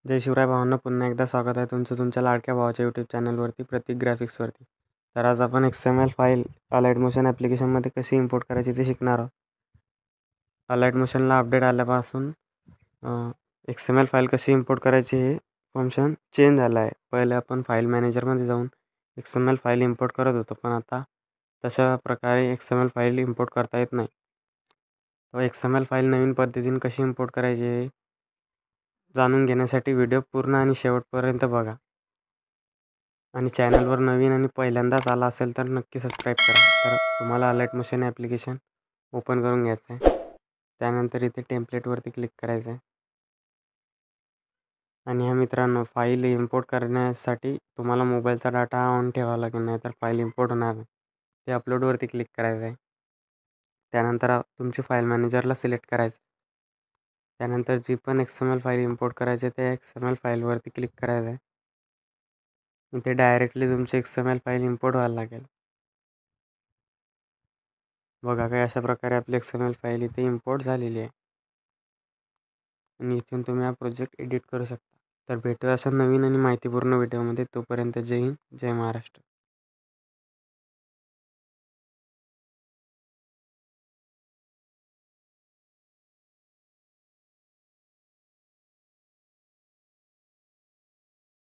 जय शिवराय भावांनो, पुन्हा एकदा स्वागत आहे तुमचं तुमच्या लाडक्या भावाच्या यूट्यूब चॅनलवरती प्रतीक ग्राफिक्सवरती. तर आज आपण XML फाईल अलाइट मोशन ॲप्लिकेशनमध्ये कशी इम्पोर्ट करायची ते शिकणार आहोत. अलाइट मोशनला अपडेट आल्यापासून XML फाईल कशी इम्पोर्ट करायची हे फंक्शन चेंज झालं आहे. पहिले आपण फाईल मॅनेजरमध्ये जाऊन XML फाईल इम्पोर्ट करत होतो, पण आता तशा प्रकारे XML फाईल इम्पोर्ट करता येत नाही. तर XML फाईल नवीन पद्धतीने कशी इम्पोर्ट करायची हे जाणून घेण्यासाठी व्हिडिओ पूर्ण आणि शेवटपर्यंत बघा. आणि चॅनलवर नवीन आणि पहिल्यांदाच आला असेल तर नक्की सबस्क्राईब करा. तर तुम्हाला अलाइट मोशन ॲप्लिकेशन ओपन करून घ्यायचं आहे. त्यानंतर इथे टेम्पलेटवरती क्लिक करायचं आहे. आणि मित्रांनो, फाईल इम्पोर्ट करण्यासाठी तुम्हाला मोबाईलचा डाटा ऑन ठेवावा लागेल, नाही तर फाईल इम्पोर्ट होणार नाही. ते अपलोडवरती क्लिक करायचं आहे. त्यानंतर तुमची फाईल मॅनेजरला सिलेक्ट करायचं. त्यानंतर जी पण XML फाईल इम्पोर्ट करायची आहे त्या XML फाईलवरती क्लिक करायचं आहे. इथे डायरेक्टली तुमची XML फाईल इम्पोर्ट व्हायला लागेल. बघा, काही अशा प्रकारे आपली XML फाईल इथे इम्पोर्ट झालेली आहे. आणि इथून तुम्ही हा प्रोजेक्ट एडिट करू शकता. तर भेटूया अशा नवीन आणि माहितीपूर्ण व्हिडिओमध्ये. तोपर्यंत जय हिंद, जय महाराष्ट्र.